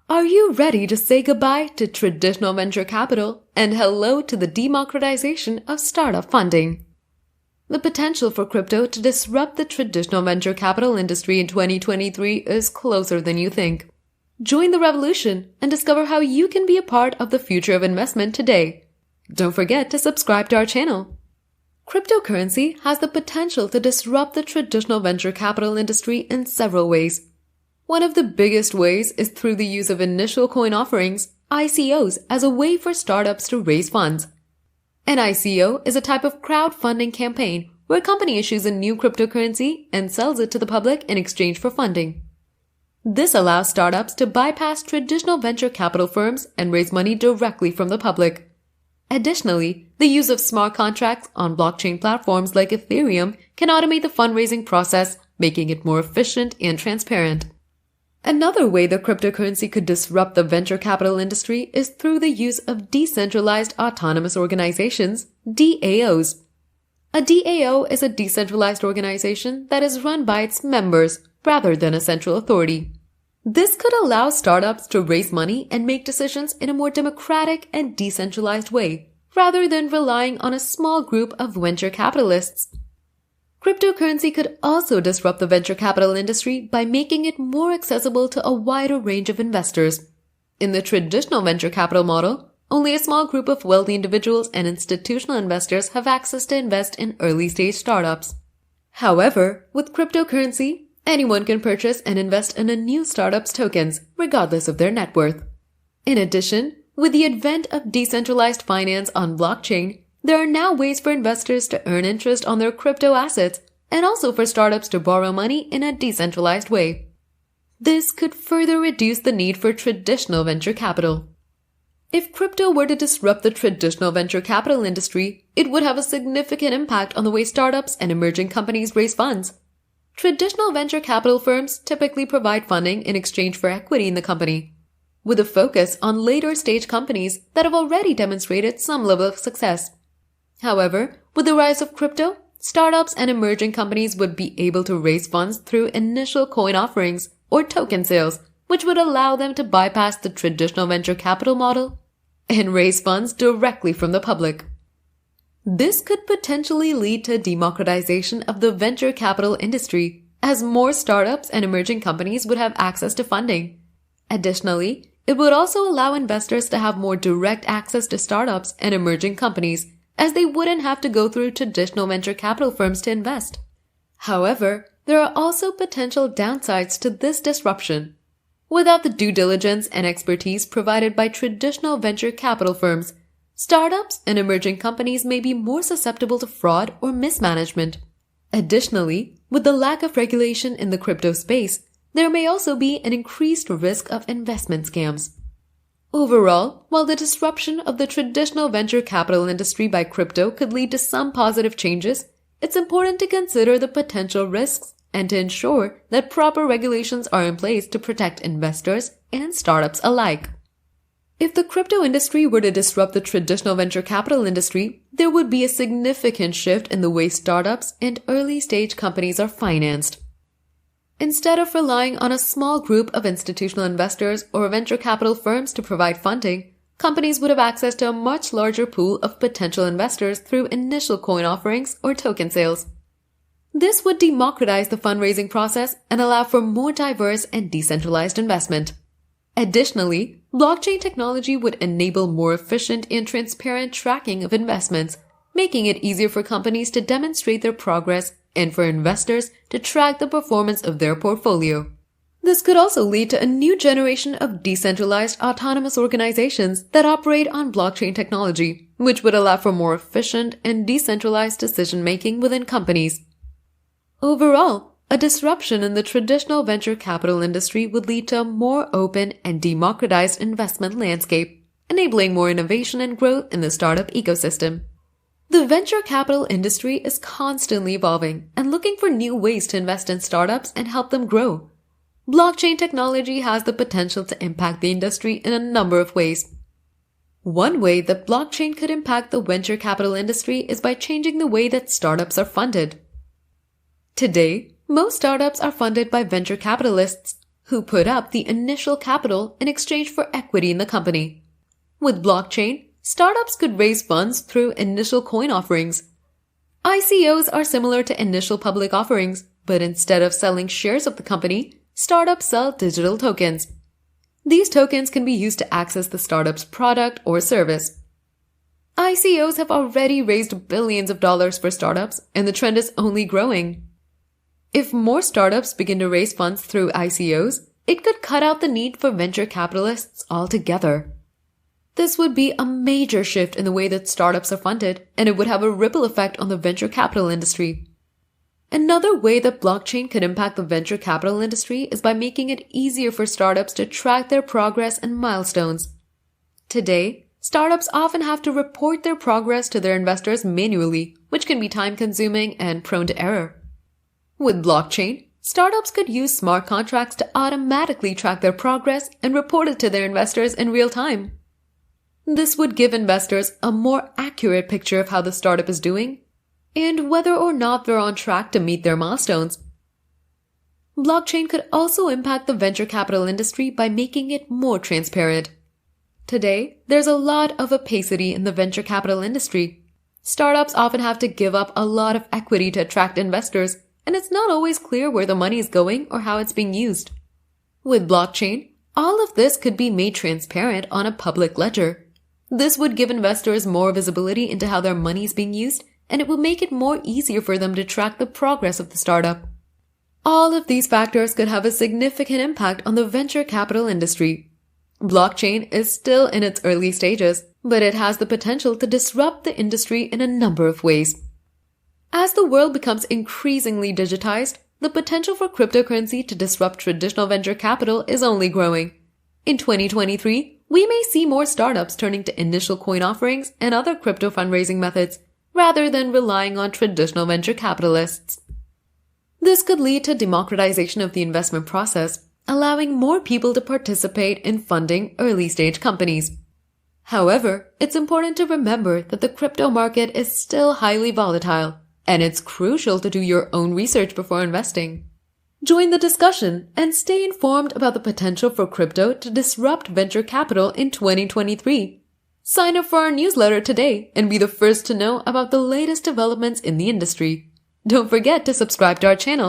Are you ready to say goodbye to traditional venture capital and hello to the democratization of startup funding? The potential for crypto to disrupt the traditional venture capital industry in 2023 is closer than you think. Join the revolution and discover how you can be a part of the future of investment today. Don't forget to subscribe to our channel. Cryptocurrency has the potential to disrupt the traditional venture capital industry in several ways. One of the biggest ways is through the use of initial coin offerings, ICOs, as a way for startups to raise funds. An ICO is a type of crowdfunding campaign where a company issues a new cryptocurrency and sells it to the public in exchange for funding. This allows startups to bypass traditional venture capital firms and raise money directly from the public. Additionally, the use of smart contracts on blockchain platforms like Ethereum can automate the fundraising process, making it more efficient and transparent. Another way that cryptocurrency could disrupt the venture capital industry is through the use of decentralized autonomous organizations, DAOs. A DAO is a decentralized organization that is run by its members rather than a central authority. This could allow startups to raise money and make decisions in a more democratic and decentralized way, rather than relying on a small group of venture capitalists. Cryptocurrency could also disrupt the venture capital industry by making it more accessible to a wider range of investors. In the traditional venture capital model, only a small group of wealthy individuals and institutional investors have access to invest in early-stage startups. However, with cryptocurrency, anyone can purchase and invest in a new startup's tokens, regardless of their net worth. In addition, with the advent of decentralized finance on blockchain, there are now ways for investors to earn interest on their crypto assets and also for startups to borrow money in a decentralized way. This could further reduce the need for traditional venture capital. If crypto were to disrupt the traditional venture capital industry, it would have a significant impact on the way startups and emerging companies raise funds. Traditional venture capital firms typically provide funding in exchange for equity in the company, with a focus on later-stage companies that have already demonstrated some level of success. However, with the rise of crypto, startups and emerging companies would be able to raise funds through initial coin offerings or token sales, which would allow them to bypass the traditional venture capital model and raise funds directly from the public. This could potentially lead to democratization of the venture capital industry, as more startups and emerging companies would have access to funding. Additionally, it would also allow investors to have more direct access to startups and emerging companies, as they wouldn't have to go through traditional venture capital firms to invest. However, there are also potential downsides to this disruption. Without the due diligence and expertise provided by traditional venture capital firms, startups and emerging companies may be more susceptible to fraud or mismanagement. Additionally, with the lack of regulation in the crypto space, there may also be an increased risk of investment scams. Overall, while the disruption of the traditional venture capital industry by crypto could lead to some positive changes, it's important to consider the potential risks and to ensure that proper regulations are in place to protect investors and startups alike. If the crypto industry were to disrupt the traditional venture capital industry, there would be a significant shift in the way startups and early-stage companies are financed. Instead of relying on a small group of institutional investors or venture capital firms to provide funding, companies would have access to a much larger pool of potential investors through initial coin offerings or token sales. This would democratize the fundraising process and allow for more diverse and decentralized investment. Additionally, blockchain technology would enable more efficient and transparent tracking of investments, making it easier for companies to demonstrate their progress and for investors to track the performance of their portfolio. This could also lead to a new generation of decentralized autonomous organizations that operate on blockchain technology, which would allow for more efficient and decentralized decision-making within companies. Overall, a disruption in the traditional venture capital industry would lead to a more open and democratized investment landscape, enabling more innovation and growth in the startup ecosystem. The venture capital industry is constantly evolving and looking for new ways to invest in startups and help them grow. Blockchain technology has the potential to impact the industry in a number of ways. One way that blockchain could impact the venture capital industry is by changing the way that startups are funded. Today, most startups are funded by venture capitalists. who put up the initial capital in exchange for equity in the company. With blockchain, startups could raise funds through initial coin offerings. ICOs are similar to initial public offerings, but instead of selling shares of the company, startups sell digital tokens. These tokens can be used to access the startup's product or service. ICOs have already raised billions of dollars for startups, and the trend is only growing. If more startups begin to raise funds through ICOs, it could cut out the need for venture capitalists altogether. This would be a major shift in the way that startups are funded, and it would have a ripple effect on the venture capital industry. Another way that blockchain could impact the venture capital industry is by making it easier for startups to track their progress and milestones. Today, startups often have to report their progress to their investors manually, which can be time-consuming and prone to error. With blockchain, startups could use smart contracts to automatically track their progress and report it to their investors in real time. This would give investors a more accurate picture of how the startup is doing and whether or not they're on track to meet their milestones. Blockchain could also impact the venture capital industry by making it more transparent. Today, there's a lot of opacity in the venture capital industry. Startups often have to give up a lot of equity to attract investors, and it's not always clear where the money is going or how it's being used. With blockchain, all of this could be made transparent on a public ledger. This would give investors more visibility into how their money is being used, and it will make it more easier for them to track the progress of the startup. All of these factors could have a significant impact on the venture capital industry. Blockchain is still in its early stages, but it has the potential to disrupt the industry in a number of ways. As the world becomes increasingly digitized, the potential for cryptocurrency to disrupt traditional venture capital is only growing. In 2023, we may see more startups turning to initial coin offerings and other crypto fundraising methods, rather than relying on traditional venture capitalists. This could lead to democratization of the investment process, allowing more people to participate in funding early-stage companies. However, it's important to remember that the crypto market is still highly volatile, and it's crucial to do your own research before investing. Join the discussion and stay informed about the potential for crypto to disrupt venture capital in 2023. Sign up for our newsletter today and be the first to know about the latest developments in the industry. Don't forget to subscribe to our channel